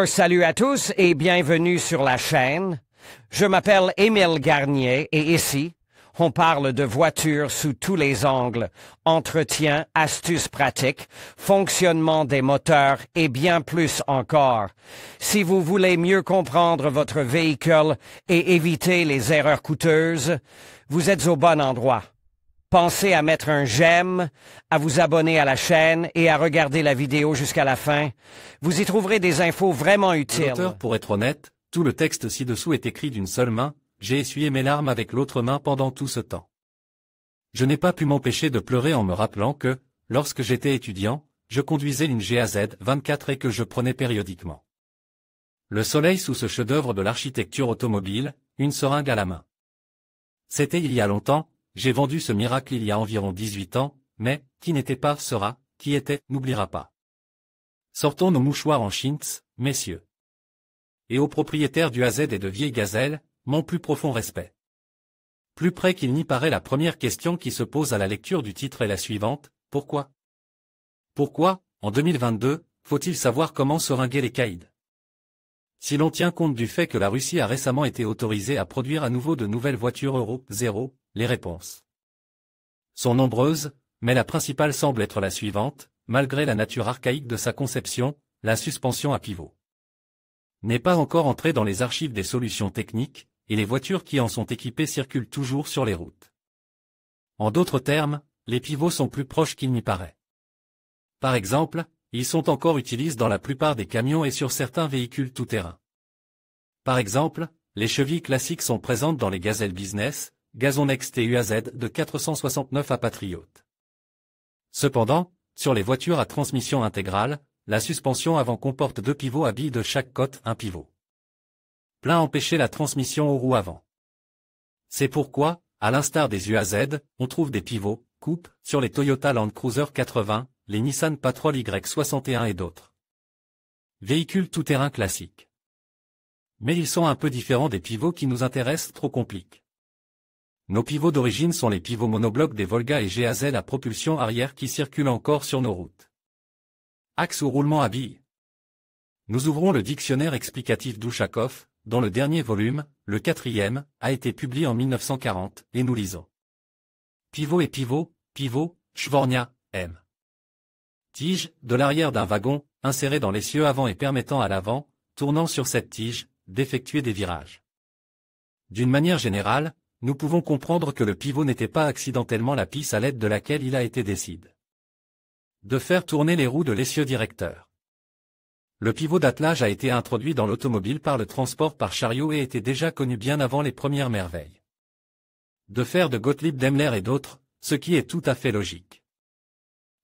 Salut à tous et bienvenue sur la chaîne. Je m'appelle Émile Garnier et ici, on parle de voitures sous tous les angles, entretien, astuces pratiques, fonctionnement des moteurs et bien plus encore. Si vous voulez mieux comprendre votre véhicule et éviter les erreurs coûteuses, vous êtes au bon endroit. Pensez à mettre un j'aime, à vous abonner à la chaîne et à regarder la vidéo jusqu'à la fin. Vous y trouverez des infos vraiment utiles. L'auteur, pour être honnête, tout le texte ci-dessous est écrit d'une seule main, j'ai essuyé mes larmes avec l'autre main pendant tout ce temps. Je n'ai pas pu m'empêcher de pleurer en me rappelant que, lorsque j'étais étudiant, je conduisais une GAZ 24 et que je prenais périodiquement le soleil sous ce chef-d'œuvre de l'architecture automobile, une seringue à la main. C'était il y a longtemps. J'ai vendu ce miracle il y a environ 18 ans, mais, qui n'était pas sera, qui était, n'oubliera pas. Sortons nos mouchoirs en chintz, messieurs. Et aux propriétaires du AZ et de vieilles gazelles, mon plus profond respect. Plus près qu'il n'y paraît, la première question qui se pose à la lecture du titre est la suivante, pourquoi? Pourquoi, en 2022, faut-il savoir comment seringuer les caïds? Si l'on tient compte du fait que la Russie a récemment été autorisée à produire à nouveau de nouvelles voitures Euro 0, les réponses sont nombreuses, mais la principale semble être la suivante, malgré la nature archaïque de sa conception, la suspension à pivot n'est pas encore entrée dans les archives des solutions techniques, et les voitures qui en sont équipées circulent toujours sur les routes. En d'autres termes, les pivots sont plus proches qu'il n'y paraît. Par exemple, ils sont encore utilisés dans la plupart des camions et sur certains véhicules tout-terrain. Par exemple, les chevilles classiques sont présentes dans les gazelles business, Gazon Next et UAZ de 469 à Patriot. Cependant, sur les voitures à transmission intégrale, la suspension avant comporte 2 pivots à billes de chaque côté, un pivot plein empêcher la transmission aux roues avant. C'est pourquoi, à l'instar des UAZ, on trouve des pivots, coupe, sur les Toyota Land Cruiser 80, les Nissan Patrol Y61 et d'autres véhicules tout-terrain classiques. Mais ils sont un peu différents des pivots qui nous intéressent, trop compliqués. Nos pivots d'origine sont les pivots monoblocs des Volga et GAZ à propulsion arrière qui circulent encore sur nos routes. Axe ou roulement à billes. Nous ouvrons le dictionnaire explicatif d'Ushakov, dont le dernier volume, le 4e, a été publié en 1940, et nous lisons. Pivot et pivot, Chvornia, M. Tige, de l'arrière d'un wagon, insérée dans l'essieu avant et permettant à l'avant, tournant sur cette tige, d'effectuer des virages. D'une manière générale, nous pouvons comprendre que le pivot n'était pas accidentellement la pisse à l'aide de laquelle il a été décidé de faire tourner les roues de l'essieu directeur. Le pivot d'attelage a été introduit dans l'automobile par le transport par chariot et était déjà connu bien avant les premières merveilles de fer de Gottlieb Daimler et d'autres, ce qui est tout à fait logique.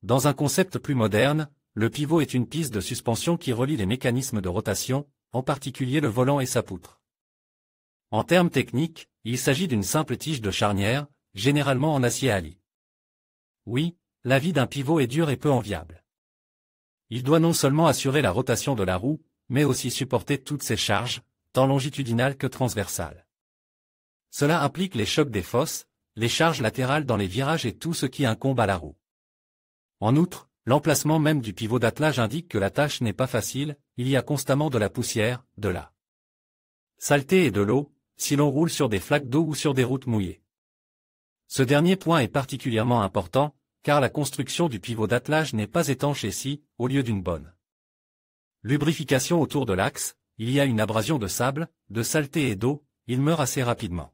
Dans un concept plus moderne, le pivot est une piste de suspension qui relie les mécanismes de rotation, en particulier le volant et sa poutre. En termes techniques, il s'agit d'une simple tige de charnière, généralement en acier Ali. Oui, la vie d'un pivot est dure et peu enviable. Il doit non seulement assurer la rotation de la roue, mais aussi supporter toutes ses charges, tant longitudinales que transversales. Cela implique les chocs des fosses, les charges latérales dans les virages et tout ce qui incombe à la roue. En outre, l'emplacement même du pivot d'attelage indique que la tâche n'est pas facile, il y a constamment de la poussière, de la saleté et de l'eau, si l'on roule sur des flaques d'eau ou sur des routes mouillées. Ce dernier point est particulièrement important, car la construction du pivot d'attelage n'est pas étanche et si, au lieu d'une bonne lubrification autour de l'axe, il y a une abrasion de sable, de saleté et d'eau, il meurt assez rapidement.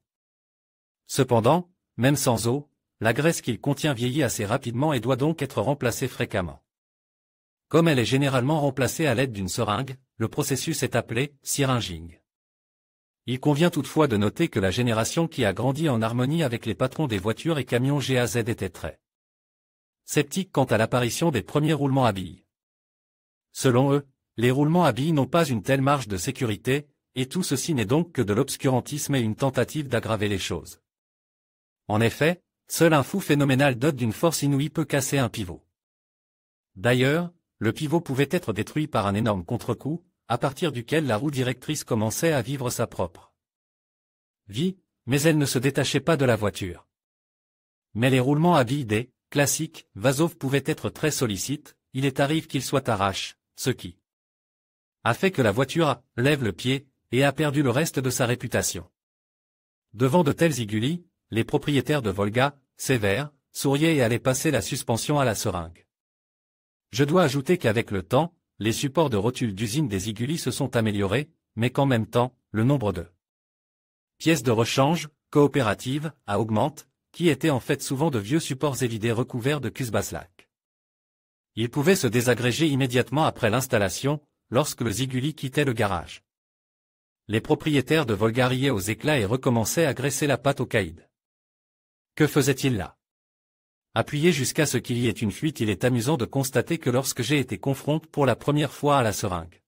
Cependant, même sans eau, la graisse qu'il contient vieillit assez rapidement et doit donc être remplacée fréquemment. Comme elle est généralement remplacée à l'aide d'une seringue, le processus est appelé syringing. Il convient toutefois de noter que la génération qui a grandi en harmonie avec les patrons des voitures et camions GAZ était très sceptique quant à l'apparition des premiers roulements à billes. Selon eux, les roulements à billes n'ont pas une telle marge de sécurité, et tout ceci n'est donc que de l'obscurantisme et une tentative d'aggraver les choses. En effet, seul un fou phénoménal doté d'une force inouïe peut casser un pivot. D'ailleurs, le pivot pouvait être détruit par un énorme contre-coup, à partir duquel la roue directrice commençait à vivre sa propre vie, mais elle ne se détachait pas de la voiture. Mais les roulements à billes des classiques Vazov pouvaient être très sollicites, il est arrive qu'ils soient arrache, ce qui a fait que la voiture lève le pied et a perdu le reste de sa réputation. Devant de telles igulis, les propriétaires de Volga, sévères, souriaient et allaient passer la suspension à la seringue. Je dois ajouter qu'avec le temps, les supports de rotules d'usine des igulis se sont améliorés, mais qu'en même temps, le nombre de pièces de rechange, coopératives, augmente, qui étaient en fait souvent de vieux supports évidés recouverts de Kuzbaslak. Ils pouvaient se désagréger immédiatement après l'installation, lorsque le Ziguli quittait le garage. Les propriétaires de Volga riaient aux éclats et recommençaient à graisser la patte au caïd. Que faisait-il là? Appuyé jusqu'à ce qu'il y ait une fuite. Il est amusant de constater que lorsque j'ai été confronté pour la première fois à la seringue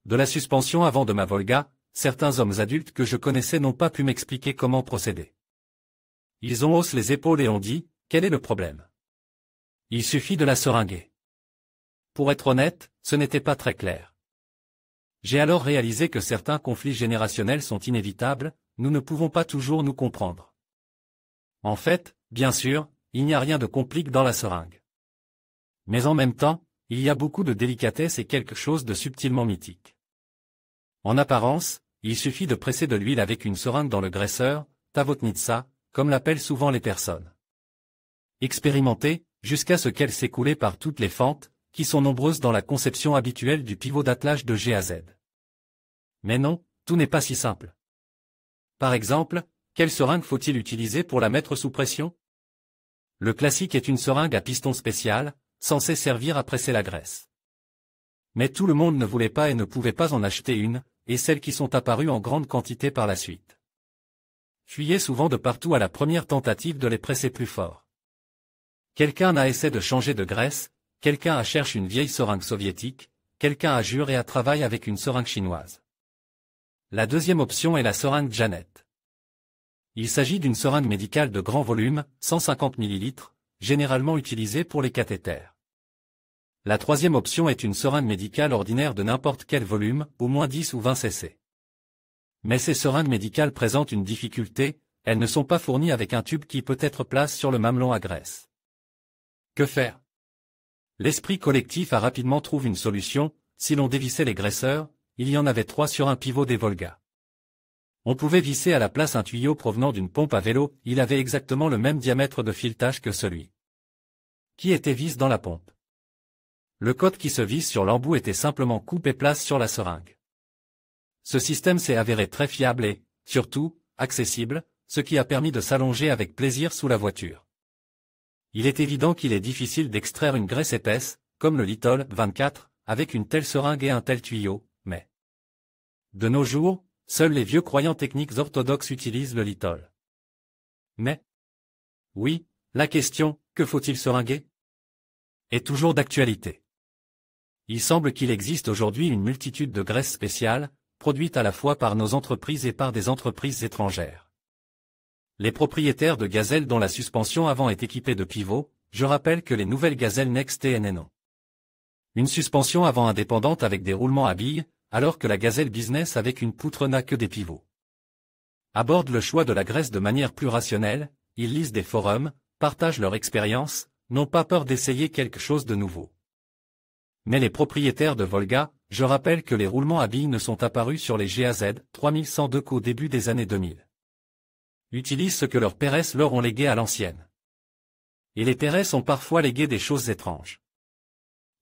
de la suspension avant de ma Volga, certains hommes adultes que je connaissais n'ont pas pu m'expliquer comment procéder. Ils ont haussé les épaules et ont dit, quel est le problème? Il suffit de la seringuer. Pour être honnête, ce n'était pas très clair. J'ai alors réalisé que certains conflits générationnels sont inévitables, nous ne pouvons pas toujours nous comprendre. En fait, bien sûr, il n'y a rien de compliqué dans la seringue. Mais en même temps, il y a beaucoup de délicatesse et quelque chose de subtilement mythique. En apparence, il suffit de presser de l'huile avec une seringue dans le graisseur, tavotnitsa, comme l'appellent souvent les personnes expérimentées, jusqu'à ce qu'elle s'écoule par toutes les fentes, qui sont nombreuses dans la conception habituelle du pivot d'attelage de G à Z. Mais non, tout n'est pas si simple. Par exemple, quelle seringue faut-il utiliser pour la mettre sous pression? Le classique est une seringue à piston spécial, censée servir à presser la graisse. Mais tout le monde ne voulait pas et ne pouvait pas en acheter une, et celles qui sont apparues en grande quantité par la suite fuyaient souvent de partout à la première tentative de les presser plus fort. Quelqu'un a essayé de changer de graisse, quelqu'un a cherché une vieille seringue soviétique, quelqu'un a juré à travailler avec une seringue chinoise. La deuxième option est la seringue Janet. Il s'agit d'une seringue médicale de grand volume, 150 ml, généralement utilisée pour les cathéters. La troisième option est une seringue médicale ordinaire de n'importe quel volume, au moins 10 ou 20 cc. Mais ces seringues médicales présentent une difficulté, elles ne sont pas fournies avec un tube qui peut être placé sur le mamelon à graisse. Que faire? L'esprit collectif a rapidement trouvé une solution, si l'on dévissait les graisseurs, il y en avait 3 sur un pivot des Volga. On pouvait visser à la place un tuyau provenant d'une pompe à vélo, il avait exactement le même diamètre de filetage que celui qui était vissé dans la pompe. Le code qui se visse sur l'embout était simplement coupe et place sur la seringue. Ce système s'est avéré très fiable et, surtout, accessible, ce qui a permis de s'allonger avec plaisir sous la voiture. Il est évident qu'il est difficile d'extraire une graisse épaisse, comme le Litol 24, avec une telle seringue et un tel tuyau, mais de nos jours, seuls les vieux croyants techniques orthodoxes utilisent le Litol. Mais oui, la question, que faut-il seringuer? Est toujours d'actualité. Il semble qu'il existe aujourd'hui une multitude de graisses spéciales, produites à la fois par nos entreprises et par des entreprises étrangères. Les propriétaires de gazelles dont la suspension avant est équipée de pivots, je rappelle que les nouvelles gazelles Next TNN ont une suspension avant indépendante avec des roulements à billes, alors que la gazelle business avec une poutre n'a que des pivots. Abordent le choix de la graisse de manière plus rationnelle, ils lisent des forums, partagent leur expérience, n'ont pas peur d'essayer quelque chose de nouveau. Mais les propriétaires de Volga, je rappelle que les roulements à billes ne sont apparus sur les GAZ 3102 qu'au début des années 2000. Utilisent ce que leurs PRS leur ont légué à l'ancienne. Et les PRS ont parfois légué des choses étranges.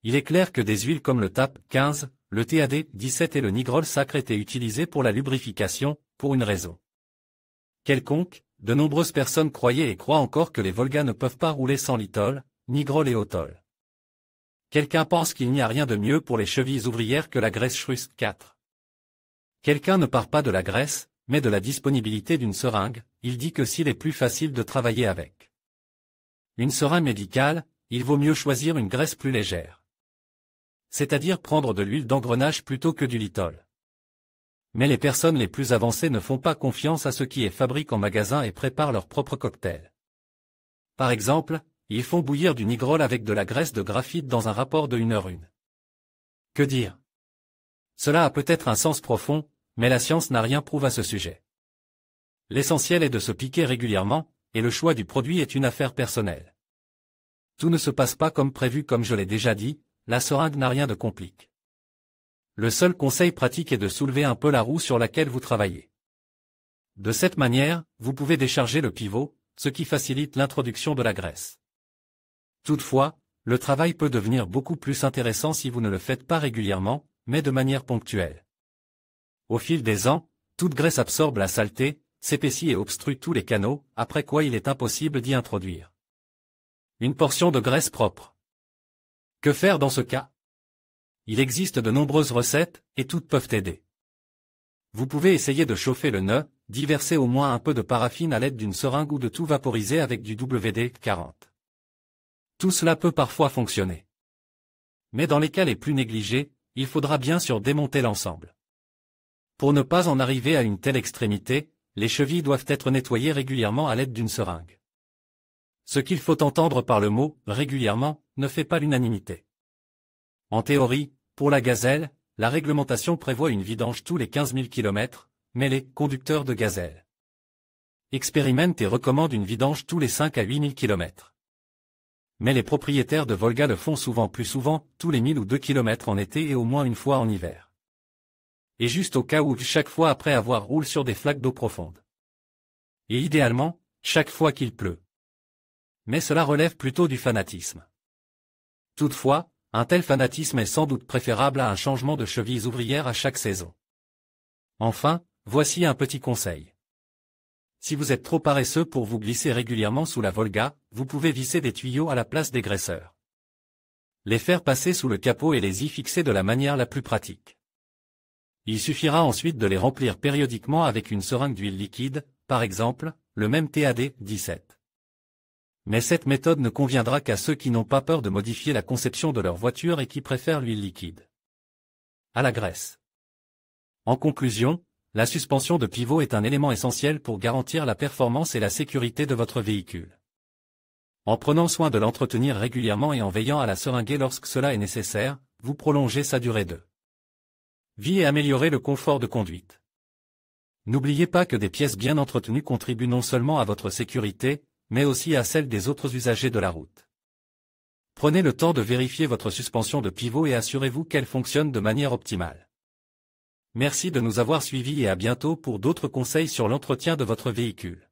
Il est clair que des huiles comme le TAP 15, le TAD 17 et le Nigrol sacre étaient utilisés pour la lubrification, pour une raison quelconque, de nombreuses personnes croyaient et croient encore que les Volga ne peuvent pas rouler sans Litol, Nigrol et Otol. Quelqu'un pense qu'il n'y a rien de mieux pour les chevilles ouvrières que la graisse Schrust 4. Quelqu'un ne part pas de la graisse, mais de la disponibilité d'une seringue, il dit que s'il est plus facile de travailler avec une seringue médicale, il vaut mieux choisir une graisse plus légère. C'est-à-dire prendre de l'huile d'engrenage plutôt que du Litol. Mais les personnes les plus avancées ne font pas confiance à ce qui est fabriqué en magasin et préparent leur propre cocktail. Par exemple, ils font bouillir du Nigrol avec de la graisse de graphite dans un rapport de 1h1. Que dire? Cela a peut-être un sens profond, mais la science n'a rien prouvé à ce sujet. L'essentiel est de se piquer régulièrement, et le choix du produit est une affaire personnelle. Tout ne se passe pas comme prévu comme je l'ai déjà dit, la seringue n'a rien de compliqué. Le seul conseil pratique est de soulever un peu la roue sur laquelle vous travaillez. De cette manière, vous pouvez décharger le pivot, ce qui facilite l'introduction de la graisse. Toutefois, le travail peut devenir beaucoup plus intéressant si vous ne le faites pas régulièrement, mais de manière ponctuelle. Au fil des ans, toute graisse absorbe la saleté, s'épaissit et obstrue tous les canaux, après quoi il est impossible d'y introduire une portion de graisse propre. Que faire dans ce cas? Il existe de nombreuses recettes, et toutes peuvent aider. Vous pouvez essayer de chauffer le nœud, d'y verser au moins un peu de paraffine à l'aide d'une seringue ou de tout vaporiser avec du WD-40. Tout cela peut parfois fonctionner. Mais dans les cas les plus négligés, il faudra bien sûr démonter l'ensemble. Pour ne pas en arriver à une telle extrémité, les chevilles doivent être nettoyées régulièrement à l'aide d'une seringue. Ce qu'il faut entendre par le mot « régulièrement » ne fait pas l'unanimité. En théorie, pour la gazelle, la réglementation prévoit une vidange tous les 15 000 km, mais les conducteurs de gazelle expérimentent et recommandent une vidange tous les 5 à 8 000 km. Mais les propriétaires de Volga le font plus souvent, tous les 1000 ou 2 km en été et au moins une fois en hiver. Et juste au cas où, chaque fois après avoir roulé sur des flaques d'eau profonde. Et idéalement, chaque fois qu'il pleut. Mais cela relève plutôt du fanatisme. Toutefois, un tel fanatisme est sans doute préférable à un changement de chevilles ouvrières à chaque saison. Enfin, voici un petit conseil. Si vous êtes trop paresseux pour vous glisser régulièrement sous la Volga, vous pouvez visser des tuyaux à la place des graisseurs. Les faire passer sous le capot et les y fixer de la manière la plus pratique. Il suffira ensuite de les remplir périodiquement avec une seringue d'huile liquide, par exemple, le même TAD 17. Mais cette méthode ne conviendra qu'à ceux qui n'ont pas peur de modifier la conception de leur voiture et qui préfèrent l'huile liquide à la graisse. En conclusion, la suspension de pivot est un élément essentiel pour garantir la performance et la sécurité de votre véhicule. En prenant soin de l'entretenir régulièrement et en veillant à la seringuer lorsque cela est nécessaire, vous prolongez sa durée de vie et améliorez le confort de conduite. N'oubliez pas que des pièces bien entretenues contribuent non seulement à votre sécurité, mais aussi à celle des autres usagers de la route. Prenez le temps de vérifier votre suspension de pivot et assurez-vous qu'elle fonctionne de manière optimale. Merci de nous avoir suivis et à bientôt pour d'autres conseils sur l'entretien de votre véhicule.